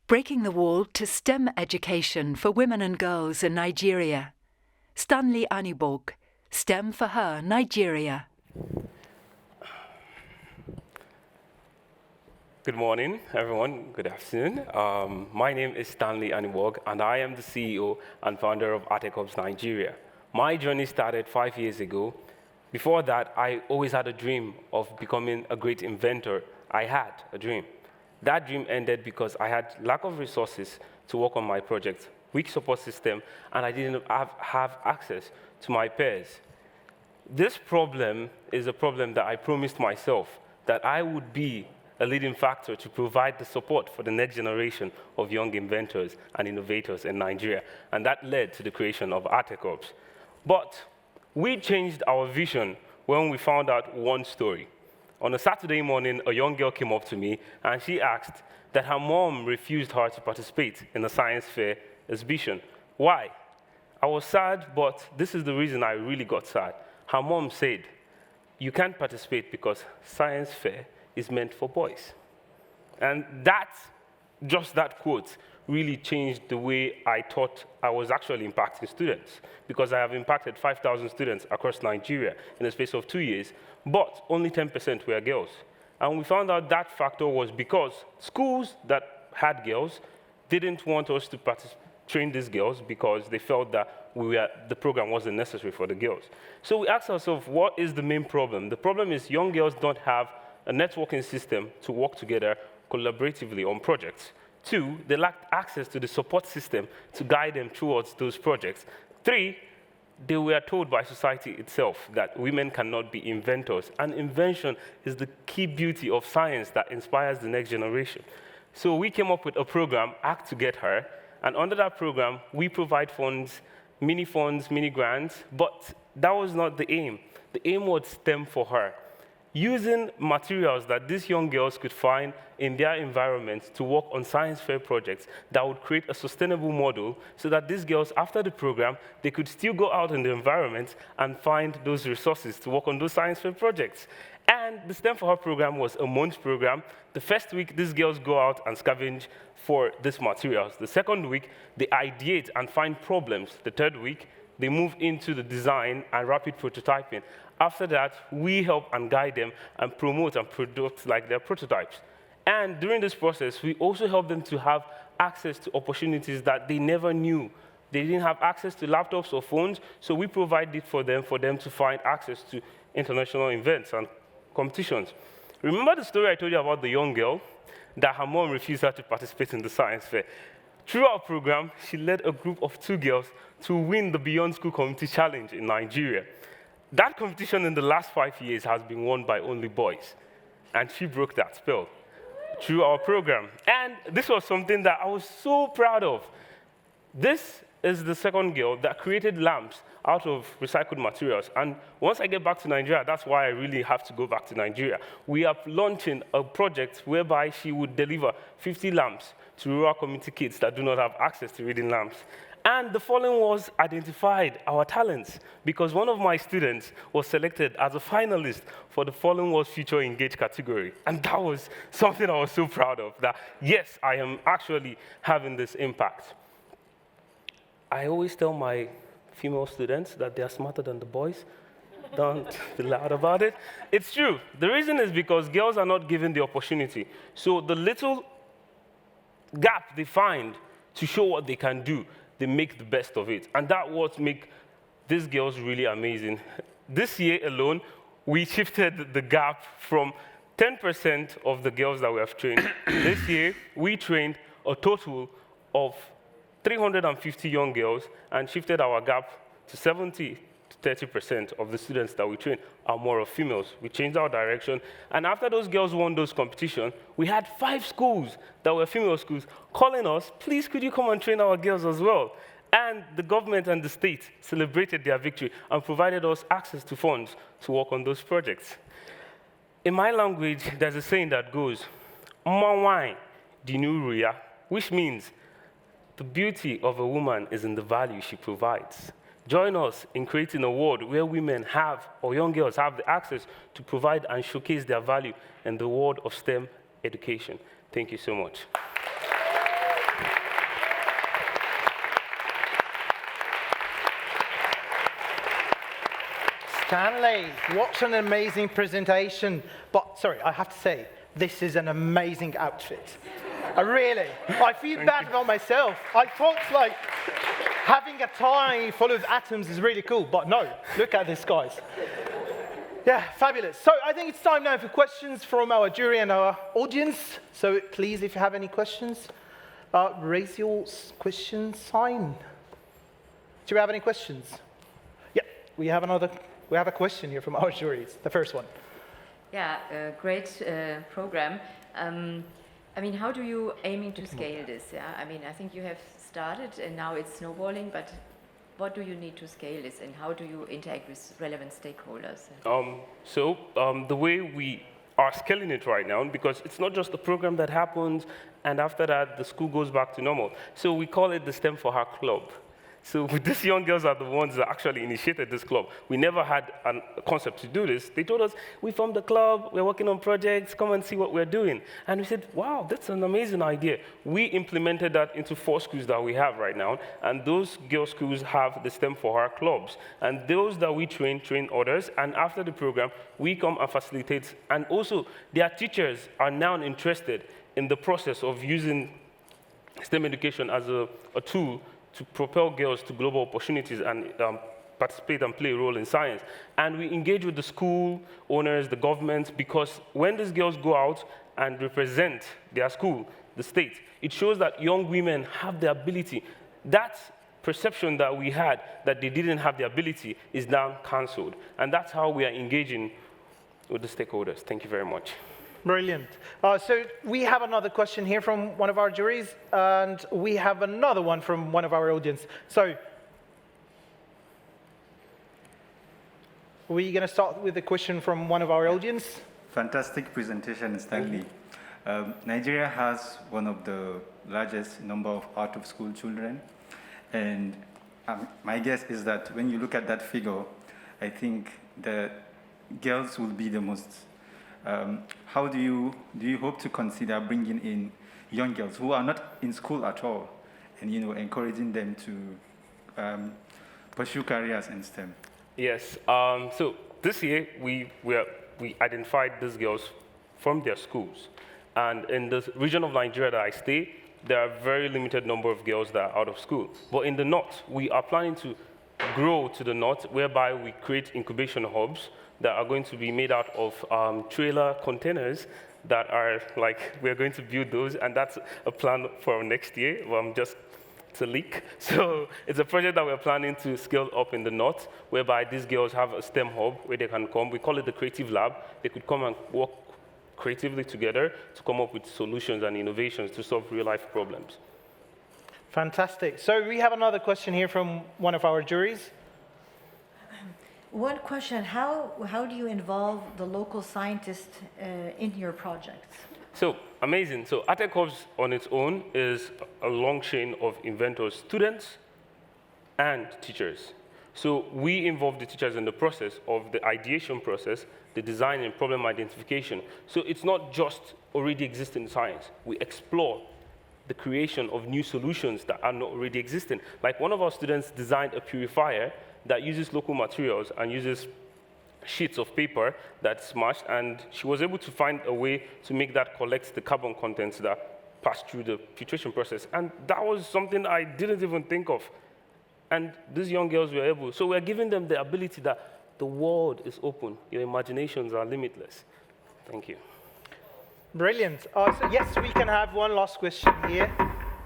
Breaking the wall to STEM education for women and girls in Nigeria. Stanley Anigbogu, STEM for Her, Nigeria. Good morning, everyone. Good afternoon. My name is Stanley Anigbogu, and I am the CEO and founder of Artichops, Nigeria. My journey started 5 years ago. Before that, I always had a dream of becoming a great inventor. I had a dream. That dream ended because I had lack of resources to work on my project, weak support system, and I didn't have access to my peers. This problem is a problem that I promised myself, that I would be a leading factor to provide the support for the next generation of young inventors and innovators in Nigeria, and that led to the creation of Artechubs. But we changed our vision when we found out one story. On a Saturday morning, a young girl came up to me, and she asked that her mom refused her to participate in a science fair exhibition. Why? I was sad, but this is the reason I really got sad. Her mom said, "You can't participate because science fair is meant for boys." And just that quote really changed the way I thought I was actually impacting students, because I have impacted 5,000 students across Nigeria in the space of 2 years, but only 10% were girls. And we found out that factor was because schools that had girls didn't want us to train these girls because they felt that the program wasn't necessary for the girls. So we asked ourselves, what is the main problem? The problem is young girls don't have a networking system to work together collaboratively on projects. 2, they lacked access to the support system to guide them towards those projects. 3, they were told by society itself that women cannot be inventors, and invention is the key beauty of science that inspires the next generation. So we came up with a program, Act to Get Her, and under that program, we provide funds, mini grants, but that was not the aim. The aim was STEM for Her, using materials that these young girls could find in their environment to work on science fair projects that would create a sustainable model so that these girls, after the program, they could still go out in the environment and find those resources to work on those science fair projects. And the STEM for Her program was a month program. The first week, these girls go out and scavenge for these materials. The second week, they ideate and find problems. The third week, they move into the design and rapid prototyping. After that, we help and guide them and promote and produce like their prototypes. And during this process, we also help them to have access to opportunities that they never knew. They didn't have access to laptops or phones, so we provide it for them to find access to international events and competitions. Remember the story I told you about the young girl that her mom refused her to participate in the science fair? Through our program, she led a group of 2 girls to win the Beyond School Community Challenge in Nigeria. That competition in the last 5 years has been won by only boys, and she broke that spell through our program. And this was something that I was so proud of. This is the second girl that created lamps out of recycled materials. And once I get back to Nigeria, that's why I really have to go back to Nigeria. We are launching a project whereby she would deliver 50 lamps to rural community kids that do not have access to reading lamps. And the following was identified, our talents, because one of my students was selected as a finalist for the following was Future Engaged category. And that was something I was so proud of, that yes, I am actually having this impact. I always tell my female students that they are smarter than the boys. Don't be loud about it. It's true. The reason is because girls are not given the opportunity. So the little gap they find to show what they can do, they make the best of it. And that's what makes these girls really amazing. This year alone, we shifted the gap from 10% of the girls that we have trained. This year, we trained a total of 350 young girls and shifted our gap to 70 to 30% of the students that we train are more of females. We changed our direction. And after those girls won those competitions, we had 5 schools that were female schools calling us, please, could you come and train our girls as well? And the government and the state celebrated their victory and provided us access to funds to work on those projects. In my language, there's a saying that goes, "Mawai dinuruya," which means the beauty of a woman is in the value she provides. Join us in creating a world where women have, or young girls have, the access to provide and showcase their value in the world of STEM education. Thank you so much. Stanley, what an amazing presentation. But, sorry, I have to say, this is an amazing outfit. I feel bad about myself. I thought, like, having a tie full of atoms is really cool, but no, look at this, guys. Yeah, fabulous. So I think it's time now for questions from our jury and our audience. So please, if you have any questions, raise your question sign. Do we have any questions? Yeah, we have a question here from our jury. It's the first one. Yeah, great program. I mean, how do you aiming to scale this? Yeah, I mean, I think you have started and now it's snowballing, but what do you need to scale this and how do you interact with relevant stakeholders? The way we are scaling it right now, because it's not just a program that happens and after that the school goes back to normal. So we call it the STEM for Her Club. So these young girls are the ones that actually initiated this club. We never had a concept to do this. They told us, we formed the club, we're working on projects, come and see what we're doing. And we said, wow, that's an amazing idea. We implemented that into 4 schools that we have right now, and those girls' schools have the STEM for Her clubs. And those that we train others, and after the program, we come and facilitate. And also, their teachers are now interested in the process of using STEM education as a tool to propel girls to global opportunities and participate and play a role in science. And we engage with the school owners, the government, because when these girls go out and represent their school, the state, it shows that young women have the ability. That perception that we had that they didn't have the ability is now cancelled. And that's how we are engaging with the stakeholders. Thank you very much. Brilliant. So we have another question here from one of our juries, and we have another one from one of our audience. So we're going to start with a question from one of our audience. Fantastic presentation, Stanley. Nigeria has one of the largest number of out-of-school children, and my guess is that when you look at that figure, I think the girls will be the most. How do you hope to consider bringing in young girls who are not in school at all, and encouraging them to pursue careers in STEM? Yes. So this year we identified these girls from their schools, and in the region of Nigeria that I stay, there are a very limited number of girls that are out of school. But in the north, we are planning to grow to the north, whereby we create incubation hubs that are going to be made out of trailer containers that are we're going to build those, and that's a plan for next year. It's a leak. So it's a project that we're planning to scale up in the north, whereby these girls have a STEM hub where they can come. We call it the Creative Lab. They could come and work creatively together to come up with solutions and innovations to solve real-life problems. Fantastic. So we have another question here from one of our juries. One question, how do you involve the local scientists in your projects? So, amazing. So Artechubs on its own is a long chain of inventors, students, and teachers. So we involve the teachers in the process of the ideation process, the design and problem identification. So it's not just already existing science. We explore the creation of new solutions that are not already existing. Like one of our students designed a purifier that uses local materials and uses sheets of paper that's smashed, and she was able to find a way to make that collect the carbon contents that pass through the filtration process. And that was something I didn't even think of. And these young girls were able. So we're giving them the ability that the world is open. Your imaginations are limitless. Thank you. Brilliant. So yes, we can have one last question here.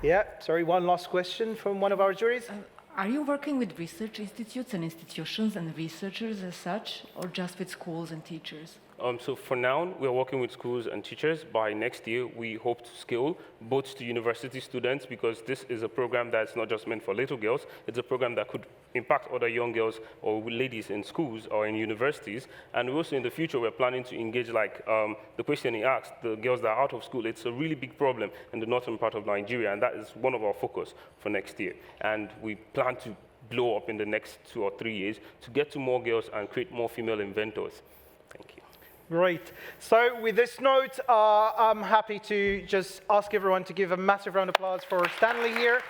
Yeah, sorry, one last question from one of our juries. Are you working with research institutes and institutions and researchers as such, or just with schools and teachers? So for now, we're working with schools and teachers. By next year, we hope to scale both to university students, because this is a program that's not just meant for little girls. It's a program that could impact other young girls or ladies in schools or in universities. And also in the future, we're planning to engage, the question he asked, the girls that are out of school. It's a really big problem in the northern part of Nigeria, and that is one of our focus for next year. And we plan to blow up in the next 2 or 3 years to get to more girls and create more female inventors. Thank you. Great. So with this note, I'm happy to just ask everyone to give a massive round of applause for Stanley here.